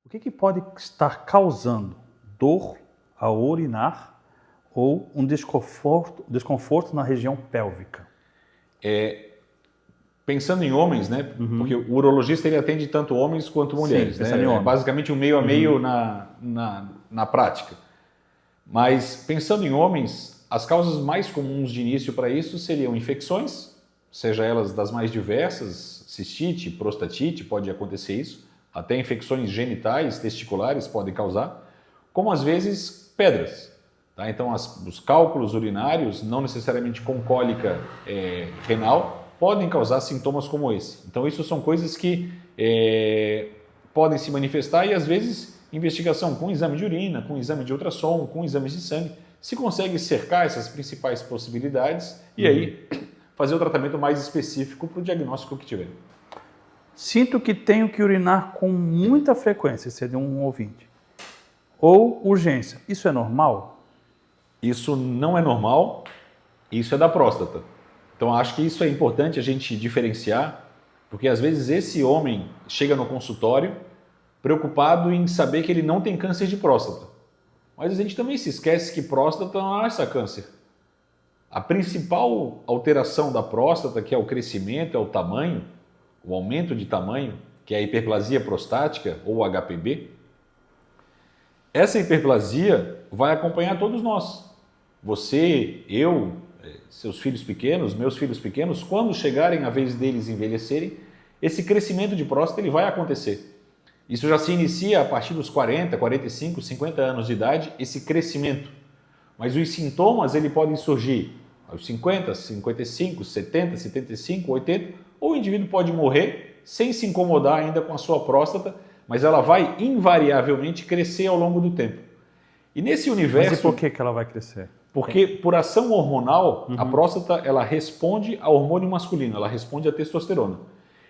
O que pode estar causando dor ao urinar ou um desconforto na região pélvica? Pensando em homens, né? Porque o urologista ele atende tanto homens quanto mulheres. Sim, pensando em É homens. basicamente um meio a meio na prática. Mas pensando em homens, as causas mais comuns de início para isso seriam infecções, seja elas das mais diversas, cistite, prostatite, pode acontecer isso, até infecções genitais, testiculares podem causar, como às vezes pedras. Tá? Então os cálculos urinários, não necessariamente com cólica renal, podem causar sintomas como esse. Então isso são coisas que podem se manifestar e às vezes investigação com exame de urina, com exame de ultrassom, com exames de sangue, se consegue cercar essas principais possibilidades e aí fazer o tratamento mais específico para o diagnóstico que tiver. Sinto que tenho que urinar com muita frequência, seria um ouvinte. Ou urgência. Isso é normal? Isso não é normal, isso é da próstata. Então acho que isso é importante a gente diferenciar, porque às vezes esse homem chega no consultório preocupado em saber que ele não tem câncer de próstata. Mas a gente também se esquece que próstata não é só câncer. A principal alteração da próstata, que é o crescimento, é o tamanho, o aumento de tamanho, que é a hiperplasia prostática ou HPB, essa hiperplasia vai acompanhar todos nós. Você, eu, seus filhos pequenos, meus filhos pequenos, quando chegarem a vez deles envelhecerem, esse crescimento de próstata ele vai acontecer. Isso já se inicia a partir dos 40, 45, 50 anos de idade, esse crescimento. Mas os sintomas ele podem surgir aos 50, 55, 70, 75, 80, ou o indivíduo pode morrer sem se incomodar ainda com a sua próstata, mas ela vai invariavelmente crescer ao longo do tempo. E nesse universo... Mas e por que ela vai crescer? Porque por ação hormonal, a próstata ela responde ao hormônio masculino, ela responde à testosterona.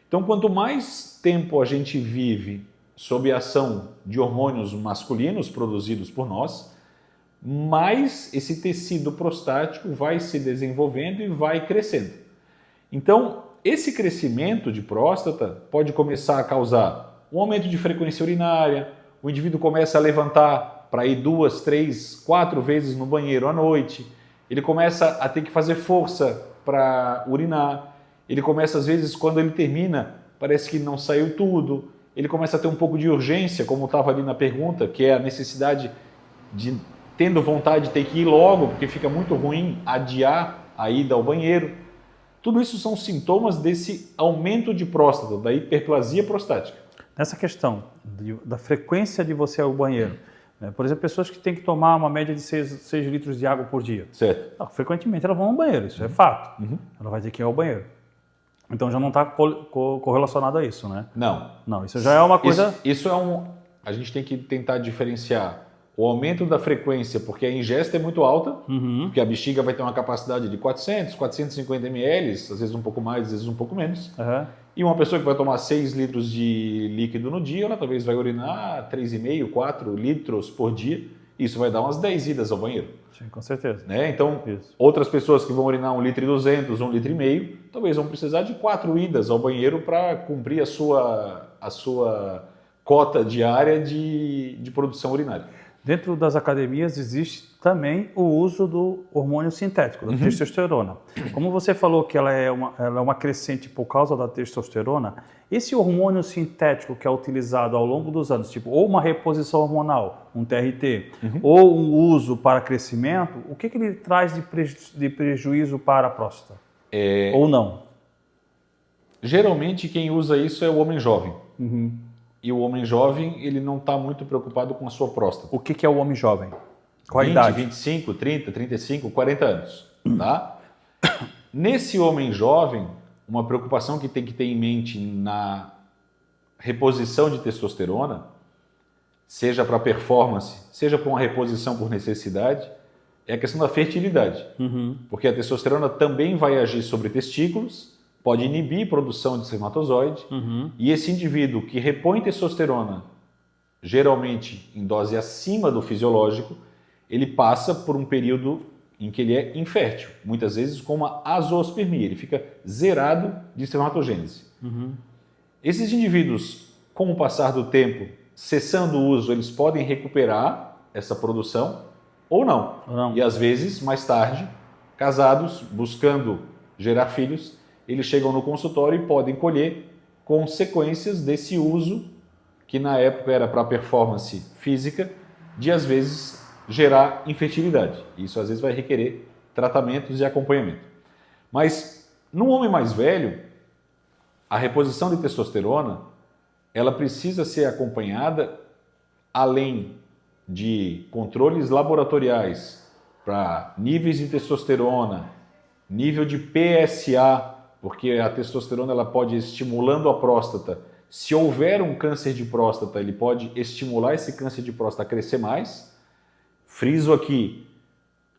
Então quanto mais tempo a gente vive sob a ação de hormônios masculinos produzidos por nós, mais esse tecido prostático vai se desenvolvendo e vai crescendo. Então, esse crescimento de próstata pode começar a causar um aumento de frequência urinária, o indivíduo começa a levantar para ir 2, 3, 4 vezes no banheiro à noite, ele começa a ter que fazer força para urinar, ele começa às vezes, quando ele termina, parece que não saiu tudo, ele começa a ter um pouco de urgência, como estava ali na pergunta, que é a necessidade de, tendo vontade de ter que ir logo, porque fica muito ruim adiar a ida ao banheiro. Tudo isso são sintomas desse aumento de próstata, da hiperplasia prostática. Nessa questão da frequência de você ir ao banheiro, né? Por exemplo, pessoas que têm que tomar uma média de 6 litros de água por dia. Certo. Não, frequentemente elas vão ao banheiro, isso é fato. Ela vai ter que ir ao banheiro. Então já não está correlacionado a isso, né? Não. Não, isso já é uma coisa... Isso é um... A gente tem que tentar diferenciar o aumento da frequência, porque a ingesta é muito alta, porque a bexiga vai ter uma capacidade de 400, 450 ml, às vezes um pouco mais, às vezes um pouco menos. E uma pessoa que vai tomar 6 litros de líquido no dia, ela talvez vai urinar 3,5, 4 litros por dia. Isso vai dar umas 10 idas ao banheiro. Sim, com certeza. Né? Então, Isso. outras pessoas que vão urinar 1,2 litro, 1,5 litro, talvez vão precisar de 4 idas ao banheiro para cumprir a sua cota diária de produção urinária. Dentro das academias existe também o uso do hormônio sintético, da testosterona. Como você falou que ela é uma crescente por causa da testosterona, esse hormônio sintético que é utilizado ao longo dos anos, tipo ou uma reposição hormonal, um TRT, ou um uso para crescimento, o que ele traz de prejuízo para a próstata? Ou não? Geralmente quem usa isso é o homem jovem. E o homem jovem, ele não está muito preocupado com a sua próstata. O que é o homem jovem? Qual a 20, idade? 25, 30, 35, 40 anos. Tá? Nesse homem jovem, uma preocupação que tem que ter em mente na reposição de testosterona, seja para performance, seja para uma reposição por necessidade, é a questão da fertilidade. Porque a testosterona também vai agir sobre testículos, pode inibir a produção de espermatozoide, e esse indivíduo que repõe testosterona, geralmente em dose acima do fisiológico, ele passa por um período em que ele é infértil, muitas vezes com uma azoospermia, ele fica zerado de espermatogênese. Esses indivíduos, com o passar do tempo, cessando o uso, eles podem recuperar essa produção ou não. Não. E às vezes, mais tarde, casados, buscando gerar filhos, eles chegam no consultório e podem colher consequências desse uso, que na época era para performance física, de às vezes gerar infertilidade. Isso às vezes vai requerer tratamentos e acompanhamento. Mas no homem mais velho, a reposição de testosterona, ela precisa ser acompanhada além de controles laboratoriais para níveis de testosterona, nível de PSA, porque a testosterona ela pode ir estimulando a próstata. Se houver um câncer de próstata, ele pode estimular esse câncer de próstata a crescer mais. Friso aqui,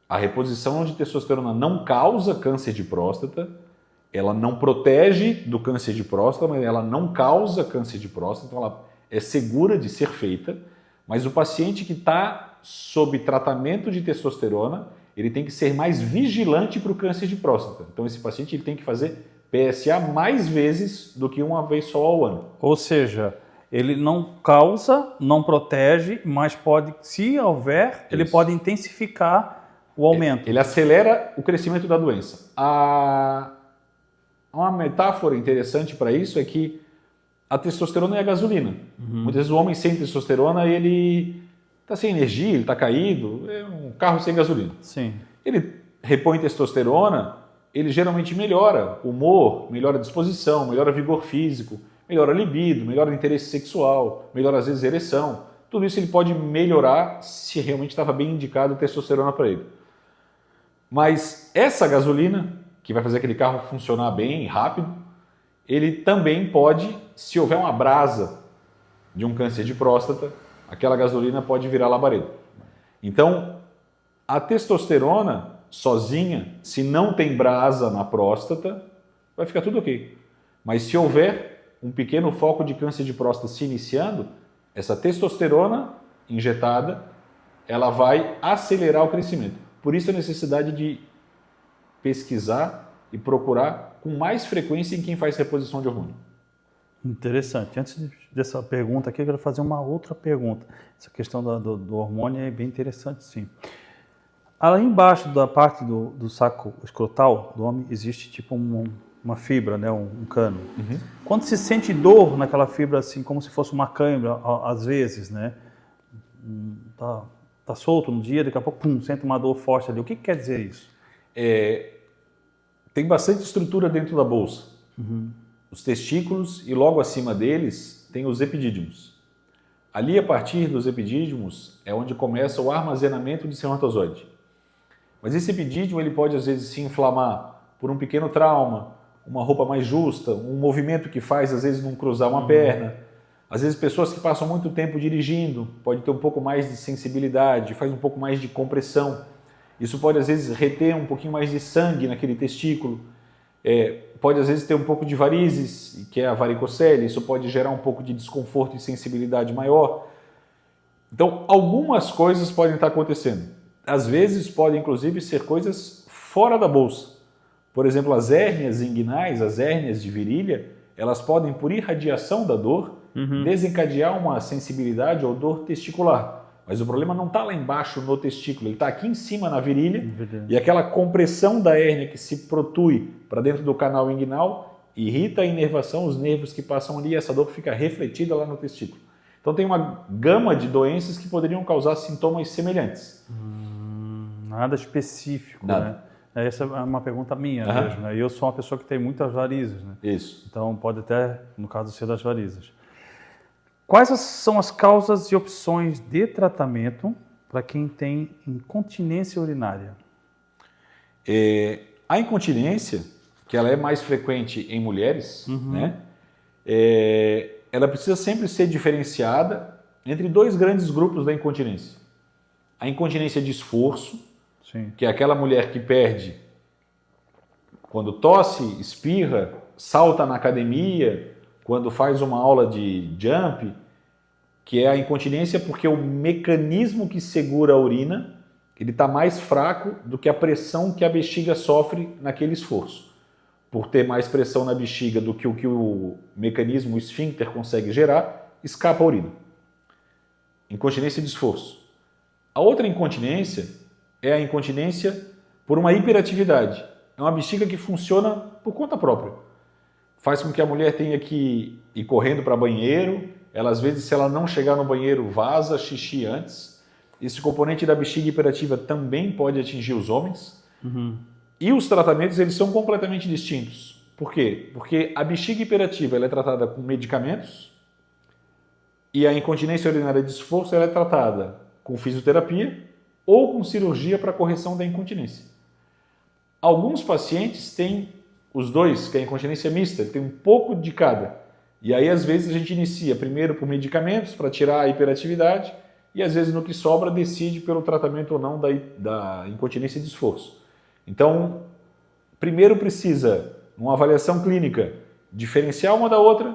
a reposição de testosterona não causa câncer de próstata, ela não protege do câncer de próstata, mas ela não causa câncer de próstata, então ela é segura de ser feita, mas o paciente que está sob tratamento de testosterona, ele tem que ser mais vigilante para o câncer de próstata. Então esse paciente ele tem que fazer PSA mais vezes do que uma vez só ao ano. Ou seja, ele não causa, não protege, mas pode, se houver, ele pode intensificar o aumento. Ele acelera o crescimento da doença. Uma metáfora interessante para isso é que a testosterona é a gasolina. Muitas vezes o homem sem testosterona, ele está sem energia, ele está caído, é um carro sem gasolina. Sim. Ele repõe testosterona, ele geralmente melhora o humor, melhora a disposição, melhora o vigor físico, melhora a libido, melhora o interesse sexual, melhora às vezes a ereção. Tudo isso ele pode melhorar se realmente estava bem indicado a testosterona para ele. Mas essa gasolina, que vai fazer aquele carro funcionar bem, rápido, ele também pode, se houver uma brasa de um câncer de próstata, aquela gasolina pode virar labareda. Então, a testosterona sozinha, se não tem brasa na próstata, vai ficar tudo ok. Mas se houver um pequeno foco de câncer de próstata se iniciando, essa testosterona injetada, ela vai acelerar o crescimento. Por isso a necessidade de pesquisar e procurar com mais frequência em quem faz reposição de hormônio. Interessante. Antes dessa pergunta aqui, eu quero fazer uma outra pergunta. Essa questão do hormônio é bem interessante, sim. Lá embaixo da parte do saco escrotal do homem existe tipo uma fibra, né, um cano. Quando se sente dor naquela fibra, assim, como se fosse uma cãibra, às vezes, né, tá solto no dia, daqui a pouco, pum, sente uma dor forte ali. O que quer dizer isso? Tem bastante estrutura dentro da bolsa. Os testículos e logo acima deles tem os epidídimos. Ali, a partir dos epidídimos, é onde começa o armazenamento de espermatozoide. Mas esse epidídimo ele pode às vezes se inflamar por um pequeno trauma, uma roupa mais justa, um movimento que faz às vezes não cruzar uma perna. Às vezes pessoas que passam muito tempo dirigindo, pode ter um pouco mais de sensibilidade, faz um pouco mais de compressão. Isso pode às vezes reter um pouquinho mais de sangue naquele testículo. Pode às vezes ter um pouco de varizes, que é a varicocele, isso pode gerar um pouco de desconforto e sensibilidade maior. Então, algumas coisas podem estar acontecendo. Às vezes podem inclusive ser coisas fora da bolsa. Por exemplo, as hérnias inguinais, as hérnias de virilha, elas podem, por irradiação da dor, desencadear uma sensibilidade ou dor testicular. Mas o problema não está lá embaixo no testículo, ele está aqui em cima na virilha e aquela compressão da hérnia que se protui para dentro do canal inguinal irrita a inervação, os nervos que passam ali e essa dor fica refletida lá no testículo. Então tem uma gama de doenças que poderiam causar sintomas semelhantes. Nada específico, Nada. né? Essa é uma pergunta minha mesmo, né? Eu sou uma pessoa que tem muitas varizes, né? Isso. Então pode até, no caso, ser das varizes. Quais são as causas e opções de tratamento para quem tem incontinência urinária? A incontinência, que ela é mais frequente em mulheres, né? Ela precisa sempre ser diferenciada entre dois grandes grupos da incontinência. A incontinência de esforço, Sim. que é aquela mulher que perde quando tosse, espirra, salta na academia, quando faz uma aula de jump, que é a incontinência porque o mecanismo que segura a urina ele está mais fraco do que a pressão que a bexiga sofre naquele esforço. Por ter mais pressão na bexiga do que o mecanismo, o esfíncter, consegue gerar, escapa a urina. incontinência de esforço. A outra incontinência é a incontinência por uma hiperatividade. É uma bexiga que funciona por conta própria. Faz com que a mulher tenha que ir correndo para banheiro, ela às vezes, se ela não chegar no banheiro, vaza xixi antes. Esse componente da bexiga hiperativa também pode atingir os homens. E os tratamentos, eles são completamente distintos. Por quê? Porque a bexiga hiperativa ela é tratada com medicamentos e a incontinência urinária de esforço ela é tratada com fisioterapia ou com cirurgia para correção da incontinência. Alguns pacientes têm os dois, que é a incontinência mista, tem um pouco de cada. E aí, às vezes, a gente inicia primeiro por medicamentos para tirar a hiperatividade e, às vezes, no que sobra, decide pelo tratamento ou não da incontinência de esforço. Então, primeiro precisa, numa avaliação clínica, diferenciar uma da outra,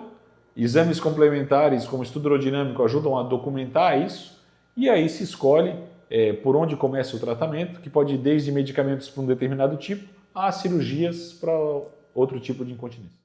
exames complementares como estudo urodinâmico ajudam a documentar isso e aí se escolhe por onde começa o tratamento, que pode ir desde medicamentos para um determinado tipo a cirurgias para outro tipo de incontinência.